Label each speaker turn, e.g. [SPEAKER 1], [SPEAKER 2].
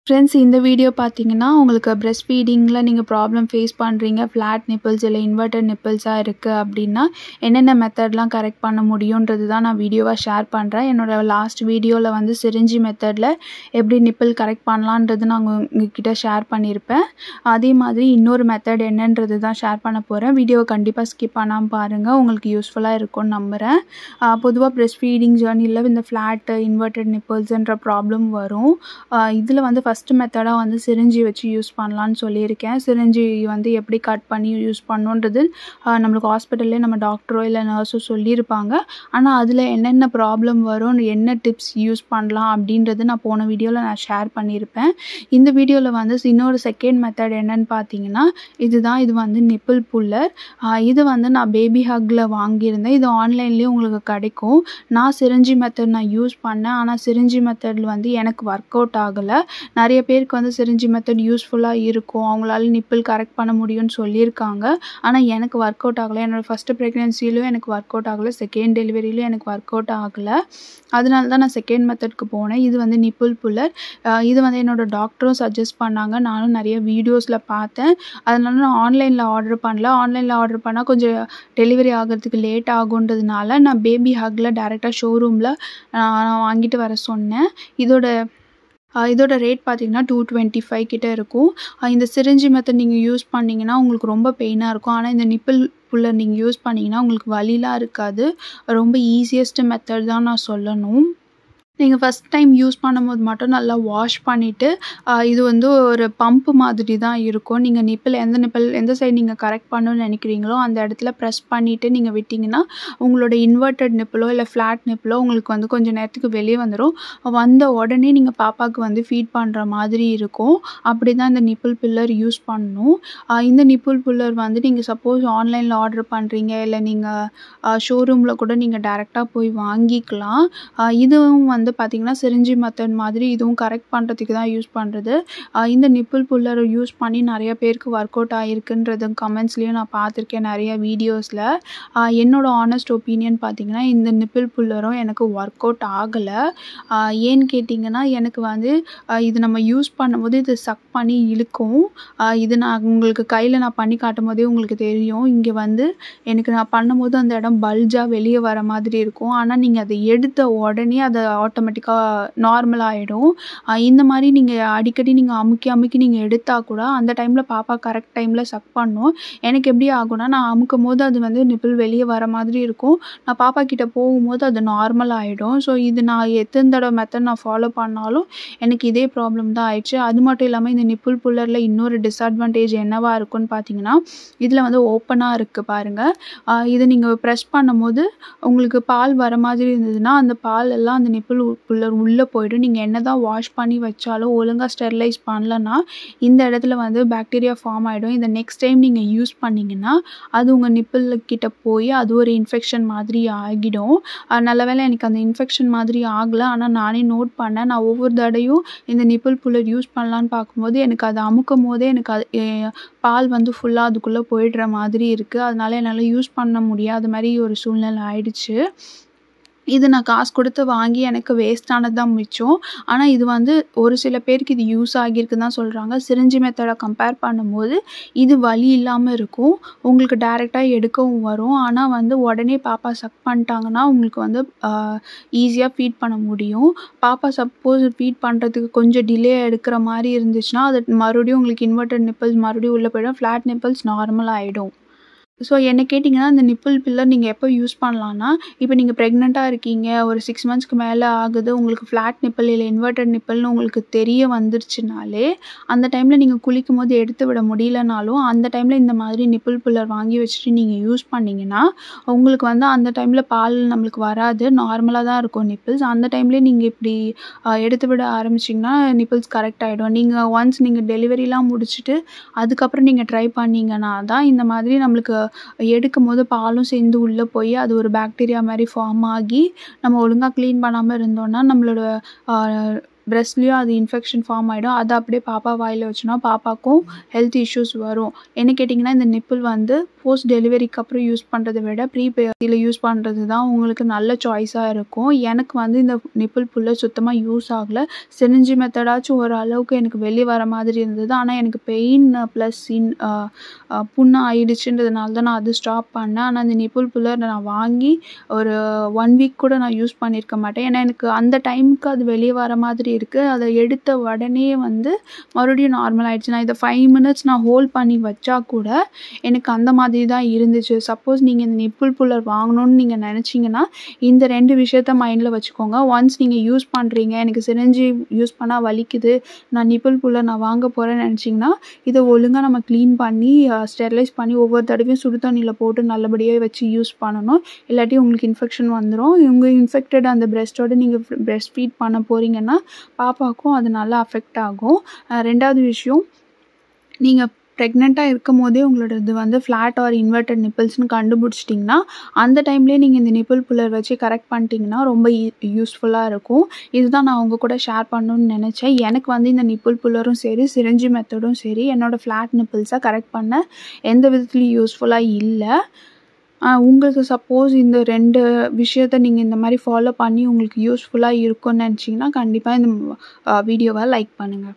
[SPEAKER 1] Friends, இந்த video பார்த்தீங்கன்னா, உங்களுக்கு பிரெஸ்ட் ஃபீடிங்கில நீங்க ப்ராப்ளம் ஃபேஸ் பண்ணுறீங்க. ஃப்ளாட் நிப்பிள்ஸ் இல்ல இன்வெர்டட் நிப்பிள்ஸா இருக்கு அப்படின்னா, என்னென்ன மெத்தட்லாம் கரெக்ட் பண்ண முடியுன்றது தான் நான் வீடியோவா ஷேர் பண்ணுறேன். என்னோட லாஸ்ட் வீடியோவில் வந்து சிரிஞ்சி மெத்தடில் எப்படி நிப்பிள் கரெக்ட் பண்ணலான்றது நான் உங்ககிட்ட ஷேர் பண்ணியிருப்பேன். அதே மாதிரி இன்னொரு மெத்தட் என்னன்றது தான் ஷேர் பண்ண போகிறேன். வீடியோவை கண்டிப்பாக ஸ்கிப் பண்ணாமல் பாருங்கள். உங்களுக்கு யூஸ்ஃபுல்லாக இருக்கும்னு நம்புகிறேன். பொதுவாக பிரெஸ்ட் ஃபீடிங் ஜர்னியில் இந்த ஃப்ளாட் இன்வெர்டட் நிப்பிள்ஸ்ன்ற ப்ராப்ளம் வரும். இதில் வந்து ஃபஸ்ட்டு மெத்தடாக வந்து சிரிஞ்சி வச்சு யூஸ் பண்ணலான்னு சொல்லியிருக்கேன். சிரிஞ்சி வந்து எப்படி கட் பண்ணி யூஸ் பண்ணணுன்றது நம்மளுக்கு ஹாஸ்பிட்டல்லே நம்ம டாக்டரோ இல்லை நர்ஸோ சொல்லியிருப்பாங்க. ஆனால் அதில் என்னென்ன ப்ராப்ளம் வரும், என்ன டிப்ஸ் யூஸ் பண்ணலாம் அப்படின்றது நான் போன வீடியோவில் நான் ஷேர் பண்ணியிருப்பேன். இந்த வீடியோவில் வந்து இன்னொரு செகண்ட் மெத்தட் என்னன்னு பார்த்தீங்கன்னா, இது வந்து நிப்பிள் புல்லர். இது வந்து நான் பேபி ஹக்கில் வாங்கியிருந்தேன். இது ஆன்லைன்லேயும் உங்களுக்கு கிடைக்கும். நான் சிரிஞ்சி மெத்தட் நான் யூஸ் பண்ணேன். ஆனால் சிரிஞ்சி மெத்தடில் வந்து எனக்கு ஒர்க் அவுட் ஆகலை. நிறைய பேருக்கு வந்து சிரிஞ்சி மெத்தட் யூஸ்ஃபுல்லாக இருக்கும், அவங்களால நிப்பிள் கரெக்ட் பண்ண முடியும்னு சொல்லியிருக்காங்க. ஆனால் எனக்கு ஒர்க் அவுட் ஆகலை. என்னோடய ஃபஸ்ட்டு ப்ரெக்னென்சிலையும் எனக்கு ஒர்க் அவுட் ஆகலை, செகண்ட் டெலிவரியிலையும் எனக்கு ஒர்க் அவுட் ஆகலை. அதனால தான் நான் செகண்ட் மெத்தட்க்கு போனேன். இது வந்து நிப்பிள் புல்லர். இது வந்து என்னோடய டாக்டரும் சஜஸ்ட் பண்ணாங்க. நானும் நிறைய வீடியோஸில் பார்த்தேன். அதனால நான் ஆன்லைனில் ஆர்டர் பண்ணல. ஆன்லைனில் ஆர்டர் பண்ணால் கொஞ்சம் டெலிவரி ஆகிறதுக்கு லேட் ஆகுன்றதுனால நான் பேபி ஹக்கில் டேரெக்டாக ஷோரூமில் நான் வாங்கிட்டு வர சொன்னேன். இதோட ரேட் பார்த்தீங்கன்னா 225 கிட்ட இருக்கும். இந்த சிரிஞ்சி மெத்தட் நீங்கள் யூஸ் பண்ணிங்கன்னா உங்களுக்கு ரொம்ப பெயினாக இருக்கும். ஆனால் இந்த நிப்பிள் புல்லர் நீங்கள் யூஸ் பண்ணிங்கன்னா உங்களுக்கு வலிலாம் இருக்காது. ரொம்ப ஈஸியஸ்ட் மெத்தட் தான் நான் சொல்லணும். நீங்கள் ஃபஸ்ட் டைம் யூஸ் பண்ணும்போது மட்டும் நல்லா வாஷ் பண்ணிவிட்டு, இது வந்து ஒரு பம்ப் மாதிரி தான் இருக்கும். நீங்கள் எந்த சைடு நீங்கள் கரெக்ட் பண்ணணும்னு நினைக்கிறீங்களோ அந்த இடத்துல ப்ரெஸ் பண்ணிவிட்டு நீங்கள் விட்டிங்கன்னா உங்களோட இன்வெர்டட் நிப்பிளோ இல்லை ஃப்ளாட் நிப்பிளோ உங்களுக்கு வந்து கொஞ்சம் நேரத்துக்கு வெளியே வந்துடும். வந்த உடனே நீங்கள் பாப்பாவுக்கு வந்து ஃபீட் பண்ணுற மாதிரி இருக்கும். அப்படி தான் இந்த நிப்பிள் புல்லர் யூஸ் பண்ணணும். இந்த நிப்பிள் புல்லர் வந்து நீங்கள் சப்போஸ் ஆன்லைனில் ஆர்டர் பண்ணுறீங்க இல்லை நீங்கள் ஷோரூமில் கூட நீங்கள் டேரெக்டாக போய் வாங்கிக்கலாம். இதுவும் வந்து பார்த்திங்கன்னா சிரிஞ்சி மெத்தட் மாதிரி இதுவும் கரெக்ட் பண்ணுறதுக்கு தான் யூஸ் பண்ணுறது. இந்த நிப்பிள் புல்லரை யூஸ் பண்ணி நிறைய பேருக்கு ஒர்க் அவுட் ஆகிருக்குன்றது கமெண்ட்ஸ்லேயும் நான் பார்த்துருக்கேன் நிறைய வீடியோஸில். என்னோடய ஆனஸ்ட் ஒப்பீனியன் பார்த்திங்கன்னா இந்த நிப்பிள் புல்லரும் எனக்கு ஒர்க் அவுட் ஆகலை. ஏன்னு கேட்டிங்கன்னா எனக்கு வந்து இது நம்ம யூஸ் பண்ணும்போது இது சக் பண்ணி இழுக்கும். இது நான் உங்களுக்கு கையில் நான் பண்ணி காட்டும் போதே உங்களுக்கு தெரியும். இங்கே வந்து எனக்கு நான் பண்ணும்போது அந்த இடம் பல்ஜாக வெளியே வர மாதிரி இருக்கும். ஆனால் நீங்கள் அதை எடுத்த உடனே அதை ஆட்டோமேட்டிக்காக நார்மல் ஆகிடும். இந்த மாதிரி நீங்கள் அடிக்கடி நீங்கள் அமுக்கி நீங்கள் எடுத்தால் கூட அந்த டைமில் பாப்பா கரெக்ட் டைமில் சக் பண்ணும். எனக்கு எப்படி ஆகும்னா நான் அமுக்கும் போது அது வந்து நிப்பிள் வெளியே வர மாதிரி இருக்கும். நான் பாப்பா கிட்டே போகும்போது அது நார்மல் ஆகிடும். ஸோ இது நான் எத்தனை தடவை மெத்தட் நான் ஃபாலோ பண்ணாலும் எனக்கு இதே ப்ராப்ளம் தான் ஆயிடுச்சு. அது மட்டும் இல்லாமல் இந்த நிப்பிள் புல்லரில் இன்னொரு டிஸ்அட்வான்டேஜ் என்னவா இருக்குன்னு பார்த்தீங்கன்னா, இதில் வந்து ஓப்பனாக இருக்குது பாருங்கள். இதை நீங்கள் ப்ரெஸ் பண்ணும்போது உங்களுக்கு பால் வர மாதிரி இருந்ததுன்னா அந்த பால் எல்லாம் அந்த நிப்பிள் புல்லர் உள்ளே போய்டும். நீங்கள் என்ன தான் வாஷ் பண்ணி வச்சாலும் ஒழுங்காக ஸ்டெரிலைஸ் பண்ணலன்னா இந்த இடத்துல வந்து பாக்டீரியா ஃபார்ம் ஆகிடும். இதை நெக்ஸ்ட் டைம் நீங்கள் யூஸ் பண்ணிங்கன்னா அது உங்கள் நிப்பிள் கிட்ட போய் அது ஒரு இன்ஃபெக்ஷன் மாதிரி ஆகிடும். நல்ல வேளை எனக்கு அந்த இன்ஃபெக்ஷன் மாதிரி ஆகலை. ஆனால் நானே நோட் பண்ணேன். நான் ஒவ்வொரு தடையும் இந்த நிப்பிள் புல்லர் யூஸ் பண்ணலான்னு பார்க்கும்போது எனக்கு அதை அமுக்கும் போதே எனக்கு பால் வந்து ஃபுல்லாக அதுக்குள்ளே போயிடுற மாதிரி இருக்குது. அதனால என்னால் யூஸ் பண்ண முடியாத மாதிரி ஒரு சூழ்நிலை ஆயிடுச்சு. இது நான் காசு கொடுத்து வாங்கி எனக்கு வேஸ்ட்டானது தான் மிச்சம். ஆனால் இது வந்து ஒரு சில பேருக்கு இது யூஸ் ஆகியிருக்குன்னு தான் சொல்கிறாங்க. சிரிஞ்சி மெத்தடை கம்பேர் பண்ணும்போது இது வலி இல்லாமல் இருக்கும். உங்களுக்கு டேரெக்டாக எடுக்கவும் வரும். ஆனால் வந்து உடனே பாப்பா சக் பண்ணிட்டாங்கன்னா உங்களுக்கு வந்து ஈஸியாக ஃபீட் பண்ண முடியும். பாப்பா சப்போஸ் ஃபீட் பண்ணுறதுக்கு கொஞ்சம் டிலே எடுக்கிற மாதிரி இருந்துச்சுன்னா அது மறுபடியும் உங்களுக்கு இன்வெர்டட் நிப்பிள்ஸ் மறுபடியும் உள்ளே போய்டும். ஃப்ளாட் நிப்பிள்ஸ் நார்மல் ஆகிடும். ஸோ என்ன கேட்டிங்கன்னா இந்த நிப்பிள் பில்லர் நீங்கள் எப்போ யூஸ் பண்ணலான்னா, இப்போ நீங்கள் ப்ரெக்னெண்ட்டாக இருக்கீங்க, ஒரு 6 மந்த்ஸ்க்கு மேலே ஆகுது, உங்களுக்கு ஃப்ளாட் நிப்பிள் இல்லை இன்வெர்டட் நிப்பிள்னு உங்களுக்கு தெரிய வந்துருச்சுனாலே அந்த டைமில் நீங்கள் குளிக்கும் போது எடுத்து விட முடியலனாலும் அந்த டைமில் இந்த மாதிரி நிப்பிள் பில்லர் வாங்கி வச்சுட்டு நீங்கள் யூஸ் பண்ணிங்கன்னா உங்களுக்கு வந்து அந்த டைமில் பால் நம்மளுக்கு வராது, நார்மலாக தான் இருக்கும் நிப்பிள்ஸ். அந்த டைம்லேயே நீங்கள் இப்படி எடுத்து விட ஆரம்பிச்சிங்கன்னா நிப்பிள்ஸ் கரெக்ட் ஆகிடும். நீங்கள் ஒன்ஸ் நீங்கள் டெலிவரிலாம் முடிச்சுட்டு அதுக்கப்புறம் நீங்கள் ட்ரை பண்ணிங்கன்னா தான் இந்த மாதிரி நம்மளுக்கு எடுக்கும் போது பாலும் சேர்ந்து உள்ளே போய் அது ஒரு பாக்டீரியா மாதிரி ஃபார்ம் ஆகி நம்ம ஒழுங்காக க்ளீன் பண்ணாமல் இருந்தோம்னா நம்மளோட பிரெஸ்ட்லேயும் அது இன்ஃபெக்ஷன் ஃபார்ம் ஆகிடும். அதை அப்படியே பாப்பா வாயில் வச்சோன்னா பாப்பாவுக்கும் ஹெல்த் இஷ்யூஸ் வரும். என்ன கேட்டிங்கன்னா இந்த நிப்பிள் வந்து போஸ்ட் டெலிவரிக்கு அப்புறம் யூஸ் பண்ணுறத விட ப்ரீபெய்டில் யூஸ் பண்ணுறது தான் உங்களுக்கு நல்ல சாய்ஸாக இருக்கும். எனக்கு வந்து இந்த நிப்பிள் புல்லர் சுத்தமாக யூஸ் ஆகலை. சிரிஞ்சி மெத்தடாச்சும் ஓரளவுக்கு எனக்கு வெளியே வர மாதிரி இருந்தது. ஆனால் எனக்கு பெயின் ப்ளஸ் புண்ணு ஆயிடுச்சுன்றதுனால தான் நான் அது ஸ்டாப் பண்ணேன். ஆனால் அந்த நிப்பிள் புல்லர் நான் வாங்கி ஒரு 1 வீக் கூட நான் யூஸ் பண்ணியிருக்க மாட்டேன். ஏன்னா எனக்கு அந்த டைமுக்கு அது வெளியே வர மாதிரி இருக்குது. அதை எடுத்த உடனே வந்து மறுபடியும் நார்மல் ஆகிடுச்சு. நான் இதை 5 மினிட்ஸ் நான் ஹோல்ட் பண்ணி வச்சா கூட எனக்கு அந்த மாதிரி தான் இருந்துச்சு. சப்போஸ் நீங்கள் இந்த நிப்பிள் புல்லர் வாங்கணும்னு நீங்கள் நினச்சிங்கன்னா இந்த 2 விஷயத்த மைண்டில் வச்சுக்கோங்க. ஒன்ஸ் நீங்கள் யூஸ் பண்ணுறீங்க, எனக்கு சிரிஞ்சி யூஸ் பண்ணால் வலிக்குது, நான் நிப்பிள் புல்லர் நான் வாங்க போகிறேன்னு நினச்சிங்கன்னா இதை ஒழுங்காக நம்ம க்ளீன் பண்ணி ஸ்டெரிலைஸ் பண்ணி ஒவ்வொரு தடவையும் சுடு தண்ணியில் போட்டு நல்லபடியாக வச்சு யூஸ் பண்ணணும். இல்லாட்டி உங்களுக்கு இன்ஃபெக்ஷன் வந்துடும். உங்கள் இன்ஃபெக்டட் அந்த பிரெஸ்ட்டோடு நீங்கள் பிரெஸ்ட் ஃபீட் பண்ண போகிறீங்கன்னா பாப்பாவுக்கும் அது நல்லா அஃபெக்ட் ஆகும். 2வது விஷயம், நீங்கள் ப்ரெக்னெண்ட்டாக இருக்கும் போதே உங்களோட இது வந்து ஃப்ளாட் ஆர் இன்வெர்டட் நிப்பிள்ஸ்னு கண்டுபிடிச்சிட்டிங்கன்னா அந்த டைம்லேயே நீங்கள் இந்த நிப்பிள் புல்லர் வச்சு கரெக்ட் பண்ணிட்டீங்கன்னா ரொம்ப யூஸ்ஃபுல்லாக இருக்கும். இதுதான் நான் உங்கள் கூட ஷேர் பண்ணணும்னு நினச்சேன். எனக்கு வந்து இந்த நிப்பிள் புல்லரும் சரி சிரிஞ்சி மெத்தடும் சரி என்னோடய ஃப்ளாட் நிப்பிள்ஸை கரெக்ட் பண்ண எந்த விதத்துலையும் யூஸ்ஃபுல்லாக இல்லை. உங்களுக்கு சப்போஸ் இந்த 2 விஷயத்த நீங்கள் இந்த மாதிரி ஃபாலோ பண்ணி உங்களுக்கு யூஸ்ஃபுல்லாக இருக்கும்னு நினச்சிங்கன்னா கண்டிப்பாக இந்த வீடியோவை லைக் பண்ணுங்கள்.